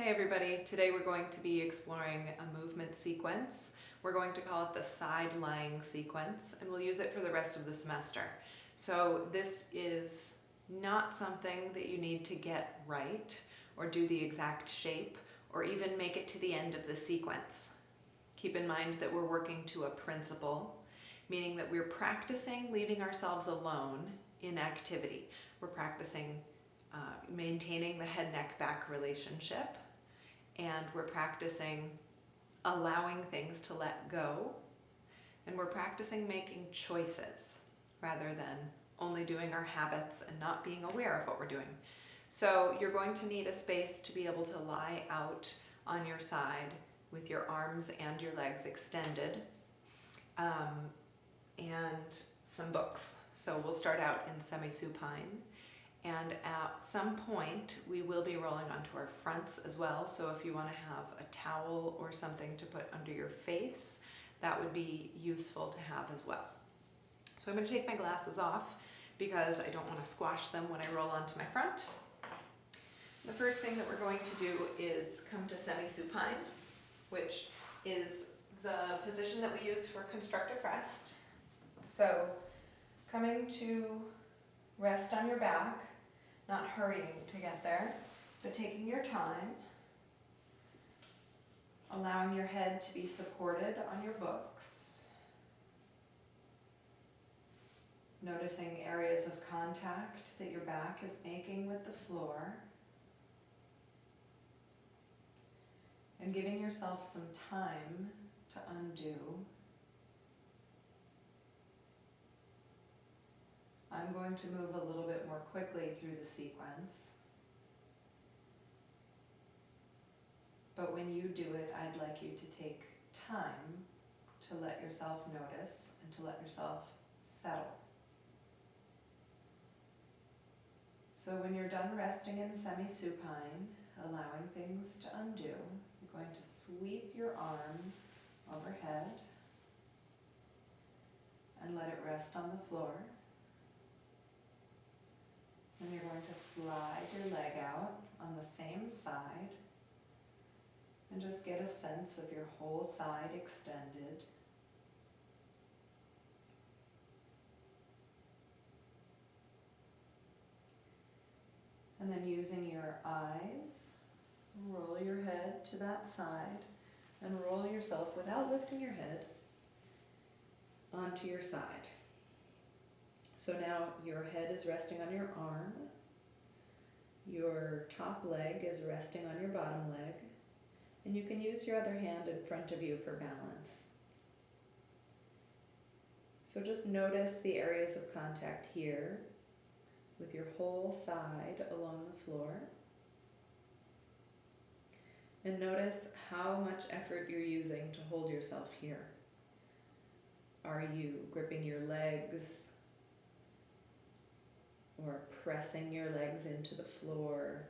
Hey everybody, today we're going to be exploring a movement sequence. We're going to call it the side lying sequence, and we'll use it for the rest of the semester. So this is not something that you need to get right or do the exact shape or even make it to the end of the sequence. Keep in mind that we're working to a principle, meaning that we're practicing leaving ourselves alone in activity. We're practicing maintaining the head-neck-back relationship, and we're practicing allowing things to let go, and we're practicing making choices rather than only doing our habits and not being aware of what we're doing. So you're going to need a space to be able to lie out on your side with your arms and your legs extended, and some books. So we'll start out in semi-supine. And at some point, we will be rolling onto our fronts as well. So if you want to have a towel or something to put under your face, that would be useful to have as well. So I'm going to take my glasses off because I don't want to squash them when I roll onto my front. The first thing that we're going to do is come to semi-supine, which is the position that we use for constructive rest. So coming to rest on your back, not hurrying to get there, but taking your time, allowing your head to be supported on your books, noticing areas of contact that your back is making with the floor, and giving yourself some time to undo. I'm going to move a little bit more quickly through the sequence, but when you do it, I'd like you to take time to let yourself notice and to let yourself settle. So when you're done resting in semi-supine, allowing things to undo, you're going to sweep your arm overhead and let it rest on the floor. Then you're going to slide your leg out on the same side and just get a sense of your whole side extended. And then using your eyes, roll your head to that side and roll yourself without lifting your head onto your side. So now your head is resting on your arm, your top leg is resting on your bottom leg, and you can use your other hand in front of you for balance. So just notice the areas of contact here with your whole side along the floor. And notice how much effort you're using to hold yourself here. Are you gripping your legs or pressing your legs into the floor?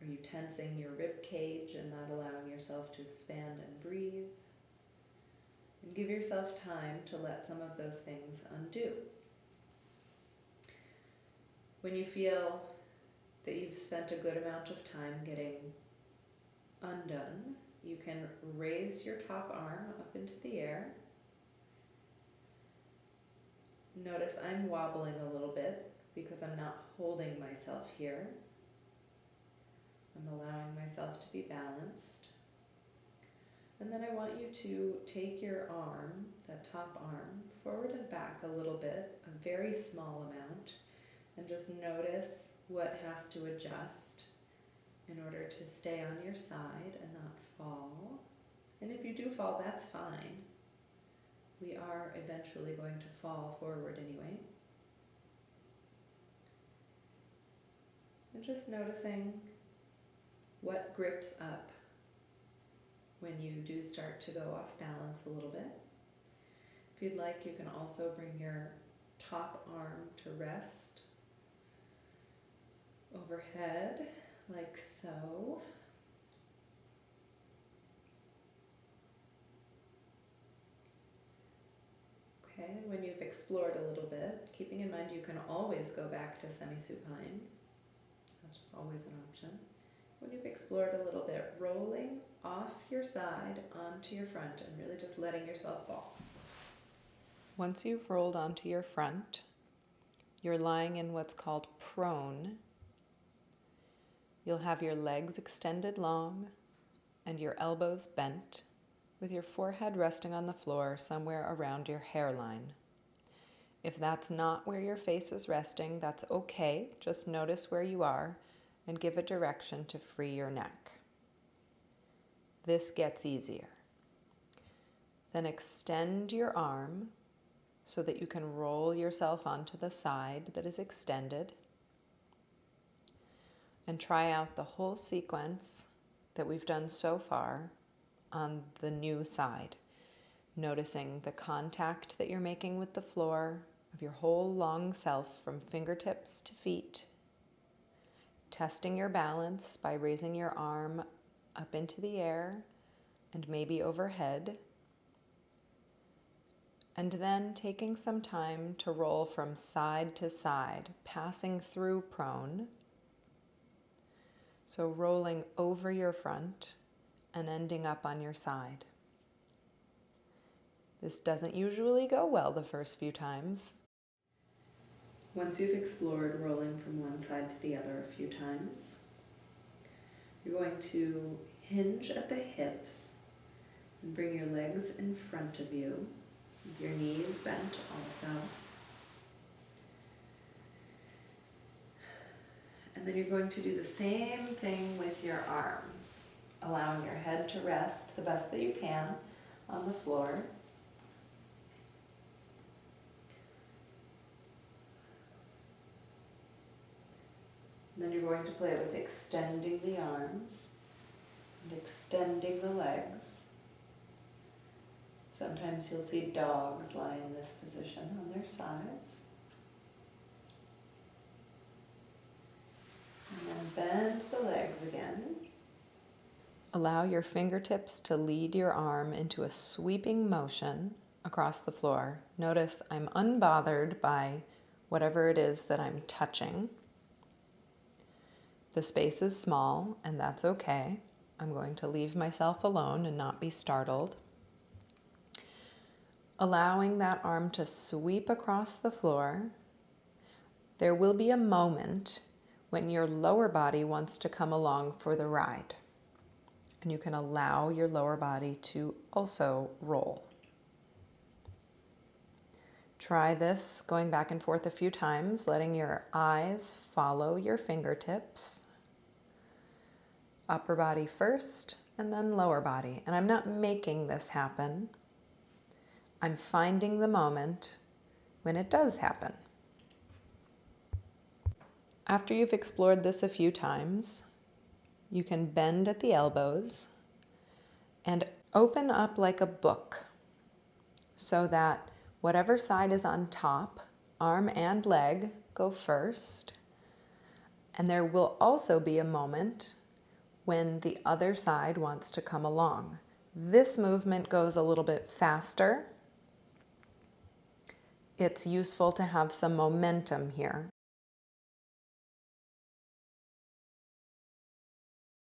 Are you tensing your rib cage and not allowing yourself to expand and breathe? And give yourself time to let some of those things undo. When you feel that you've spent a good amount of time getting undone, you can raise your top arm up into the air. Notice I'm wobbling a little bit because I'm not holding myself here. I'm allowing myself to be balanced. And then I want you to take your arm, that top arm, forward and back a little bit, a very small amount, and just notice what has to adjust in order to stay on your side and not fall. And if you do fall, that's fine. We are eventually going to fall forward anyway. And just noticing what grips up when you do start to go off balance a little bit. If you'd like, you can also bring your top arm to rest overhead, like so. Okay, when you've explored a little bit, keeping in mind you can always go back to semi-supine. That's just always an option. When you've explored explored a little bit, rolling off your side onto your front and really just letting yourself fall. Once you've rolled onto your front, you're lying in what's called prone. You'll have your legs extended long and your elbows bent, with your forehead resting on the floor somewhere around your hairline. If that's not where your face is resting, that's okay. Just notice where you are and give a direction to free your neck. This gets easier. Then extend your arm so that you can roll yourself onto the side that is extended, and try out the whole sequence that we've done so far on the new side, noticing the contact that you're making with the floor of your whole long self from fingertips to feet, testing your balance by raising your arm up into the air and maybe overhead, and then taking some time to roll from side to side, passing through prone. So rolling over your front and ending up on your side. This doesn't usually go well the first few times. Once you've explored rolling from one side to the other a few times, you're going to hinge at the hips and bring your legs in front of you, with your knees bent also. And then you're going to do the same thing with your arms, allowing your head to rest the best that you can on the floor. And then you're going to play with extending the arms and extending the legs. Sometimes you'll see dogs lie in this position on their sides. And then bend the legs again. Allow your fingertips to lead your arm into a sweeping motion across the floor. Notice I'm unbothered by whatever it is that I'm touching. The space is small, and that's okay. I'm going to leave myself alone and not be startled. Allowing that arm to sweep across the floor. There will be a moment when your lower body wants to come along for the ride. And you can allow your lower body to also roll. Try this going back and forth a few times, letting your eyes follow your fingertips. Upper body first, and then lower body. And I'm not making this happen. I'm finding the moment when it does happen. After you've explored this a few times, you can bend at the elbows and open up like a book so that whatever side is on top, arm and leg, go first. And there will also be a moment when the other side wants to come along. This movement goes a little bit faster. It's useful to have some momentum here.